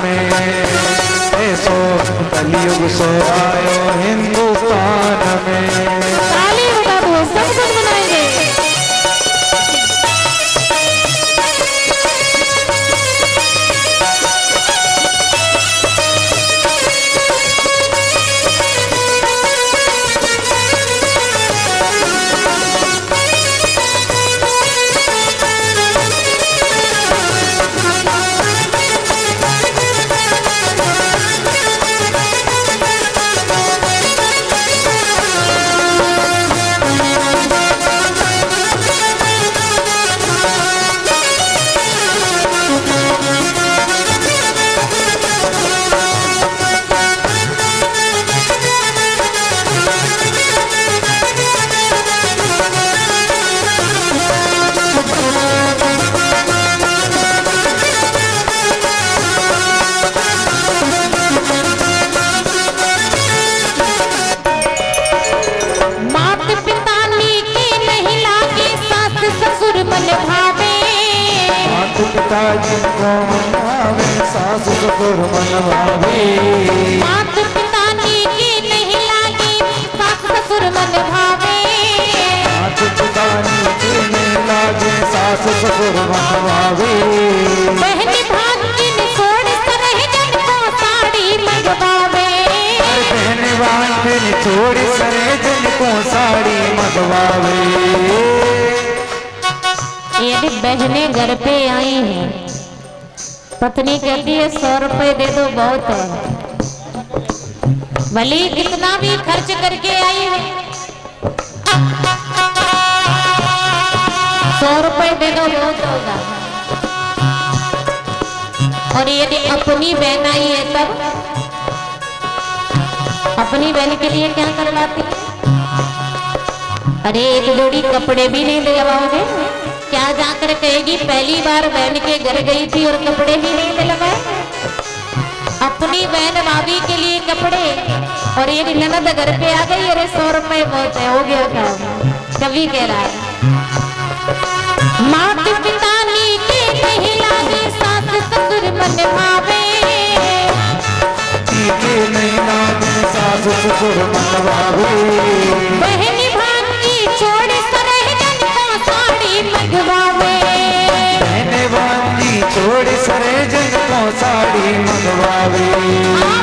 में, ऐसो कलयुग सो आयो हिंदुस्तान में। ताली बजा दो, सब कुछ मनाएंगे। जिनको मनावे सास ससुर मनवावे, मात पिता की नहीं लागी सास ससुर मन भावे, मात पिता की नहीं लागे सास ससुर मनवावे, बहन भागिन छोड़ सरहजन को साड़ी मंगवावे, बहन भागिन छोड़ सरहजन को साड़ी मंगवावे। यदि बहनें घर पे आई हैं, पत्नी कहती है 100 रुपए दे दो बहुत है, भले कितना भी खर्च करके आई है, 100 रुपए दे दो बहुत होगा। और यदि अपनी बहन आई है तब अपनी बहन के लिए क्या करवाती है? अरे एक जोड़ी कपड़े भी नहीं दिलवाओगे क्या? जाकर कहेगी पहली बार बहन के घर गई थी और कपड़े भी नहीं दिलवाए। अपनी बहन भाभी के लिए कपड़े, और ये ननद घर पे आ गई, अरे 100 रुपए बहुत है, हो गया काम। कभी कह रहा है मात पिता के नहीं लागे सास ससुर मन भावे, नहीं लागे सास ससुर मनवावे, बहन भागी छोड़ सरहजन को साड़ी मंगवावे, बहन भागी छोड़ सरहजन को साड़ी मंगवावे,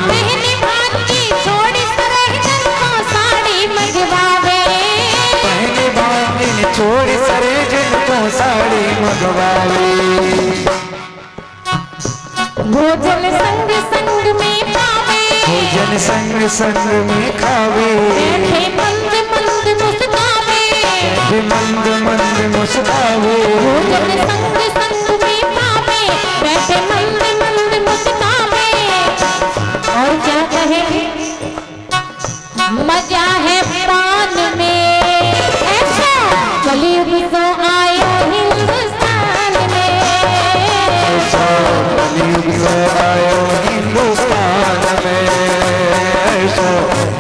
बहन भागी छोड़ सरहजन को साड़ी मंगवावे, बहन भागी छोड़ सरहजन को साड़ी मंगवावे। भोजन संग संग में पावे, भोजन संग संग में खावे, बैठे मंद मंद मुस्कावे, बैठे मंद मंद मुस्कावे, भोजन संग संग में पावे, बैठे मंद मंद मुस्कावे, और क्या कहे मजा है पान में, ऐसा कलयुग तो आयो हिंदुस्तान में, ऐसा कलयुग तो आयो हिंदुस्तान में, ऐसा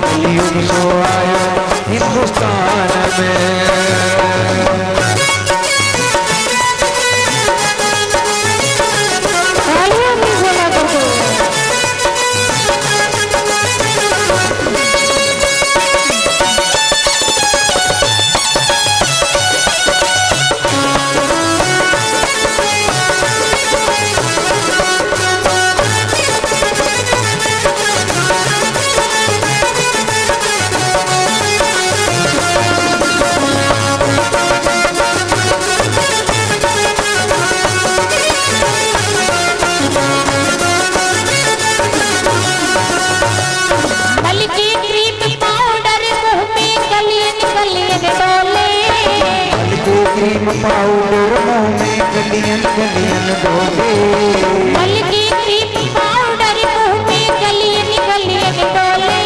कलयुग तो आयो हिंदुस्तान में। क्रीम पाउडर मुंह में गलियन गलियन डोले, हल्की क्रीम पाउडर मुंह में गलियन गलियन डोले,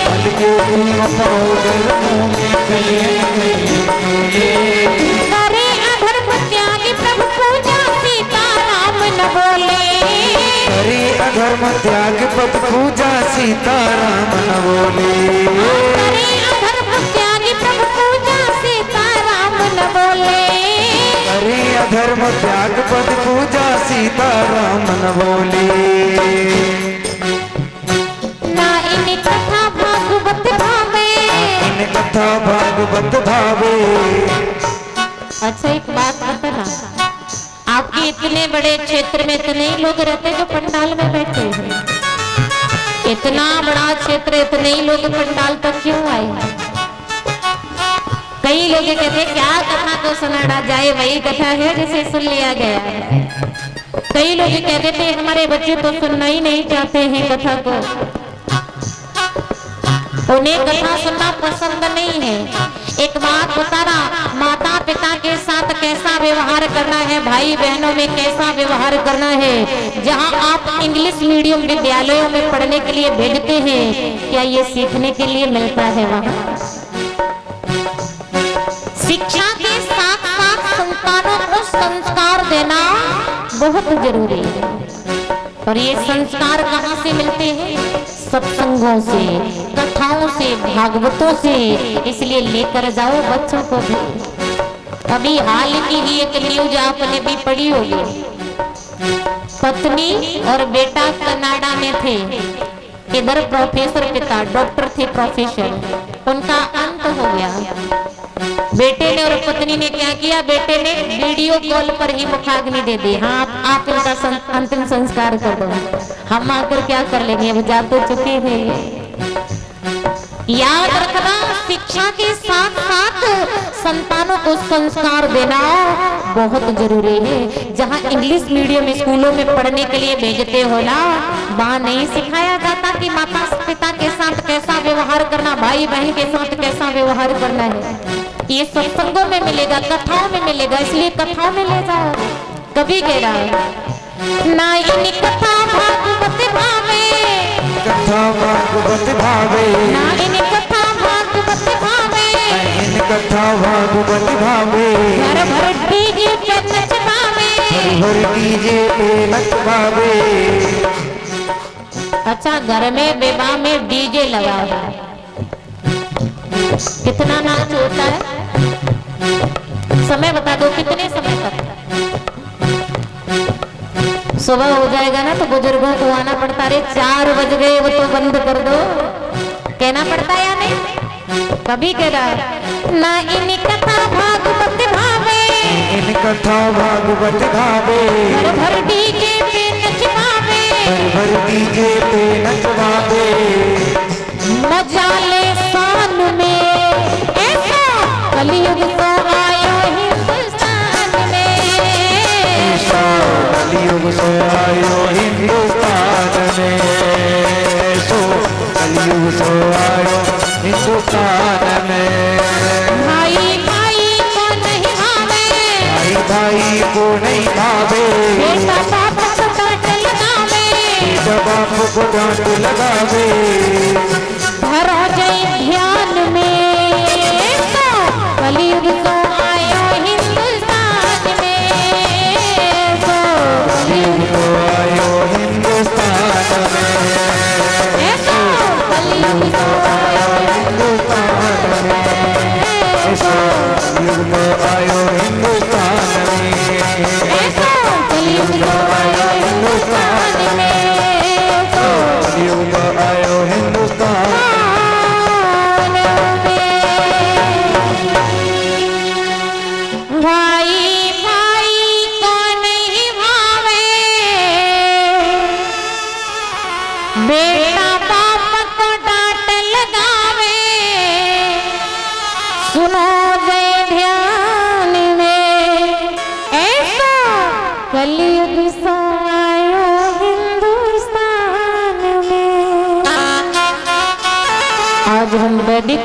हल्की क्रीम पाउडर मुंह में गलियन गलियन डोले, करे अधर्म त्याग प्रभु पूजा सीताराम न बोले, करे अधर्म त्याग प्रभु पूजा सीताराम न बोले, करे अधर्म त्याग प्रभु पूजा सीताराम न बोले, करे अधर्म त्याग पद पूजा सीताराम न बोले। ना इन कथा भागवत भावे, इन कथा भागवत भावे। अच्छा एक बात बताना, आपके इतने बड़े क्षेत्र में इतने ही लोग रहते हैं जो पंडाल में बैठे हैं। इतना बड़ा क्षेत्र, इतने ही लोग पंडाल तक क्यों आए? कई लोग कहते क्या कथा को सुनाना जाए, वही कथा है जिसे सुन लिया गया है। कई लोग कहते थे हमारे बच्चे तो सुनना ही नहीं चाहते हैं कथा को, उन्हें कथा सुनना पसंद नहीं है। एक बात बताना, माता पिता के साथ कैसा व्यवहार करना है, भाई बहनों में कैसा व्यवहार करना है। जहां आप इंग्लिश मीडियम विद्यालयों में पढ़ने के लिए भेजते हैं, क्या ये सीखने के लिए मिलता है? वहां शिक्षा के साथ साथ संतानों को संस्कार देना बहुत जरूरी है। और ये संस्कार कहाँ से मिलते हैं? सत्संगों से, कथाओं से, भागवतों से। इसलिए लेकर जाओ बच्चों को भी। अभी हाल की ही एक न्यूज आपने भी पढ़ी होगी, पत्नी और बेटा कनाडा में थे। इधर प्रोफेसर, पिता डॉक्टर थे, प्रोफेसर, उनका अंत हो गया। बेटे ने और पत्नी ने क्या किया, बेटे ने वीडियो कॉल पर ही मुखाग्नि दे दी। हाँ आप इनका अंतिम संस्कार कर दो, हम आकर क्या कर लेंगे, अब जा तो चुके हैं। याद रखना, शिक्षा के साथ साथ संतानों को संस्कार देना बहुत जरूरी है। जहाँ इंग्लिश मीडियम स्कूलों में पढ़ने के लिए भेजते हो ना, वहाँ नहीं सिखाया जाता कि माता पिता के साथ कैसा व्यवहार करना, भाई बहन के साथ कैसा व्यवहार करना है। ये सत्संगों में मिलेगा, कथाओं में मिलेगा, इसलिए कथाओं में ले जाओ। कभी कह रहा है ना इन कथा भागवत भावे, कथा भागवत भावे, ना इन कथा भागवत भावे, इन कथा भागवत भावे। घर भर डीजे पे नचवावे, भर डीजे पे नचवावे। अच्छा घर में विवाह में डीजे लगा है, कितना नाच होता है? समय बता दो कितने समय तक? सुबह हो जाएगा ना तो बुजुर्गों को आना पड़ता, अरे 4 बज गए वो तो बंद कर दो, कहना पड़ता है या नहीं? कभी कह रहा है ना इन कथा भागवत भावे, इन कथा भागवत भावे। घर भर डीजे पे नचवावे, भर डीजे पे नचवावे। मजा ले शान में ऐसा कलयुग तो आयो हिंदुस्तान में, कलयुग तो आयो हिंदुस्तान में, कलयुग तो आयो हिंदुस्तान में। भाई भाई को नहीं भावे, भाई भाई को नहीं भावे, बेटा बाप को डांट लगावे, बेटा बाप को डांट लगावे। धरा जाए ध्यान में तो कलयुग तो आयो हिंदुस्तान में, कलयुग तो आयो हिंदुस्तान में, कलयुग तो आयो हिंदुस्तान में, कलयुग तो आयो हिंदुस्तान में, कलयुग तो आयो हिंदुस्तान में, कलयुग तो आयो हिंदुस्तान। भाई भाई को नहीं भावे, बेटा बाप को डांट लगावे, सुनो जय ध्यान में ऐसा कलयुग सो आयो हिंदुस्तान में। आज हम वैदिक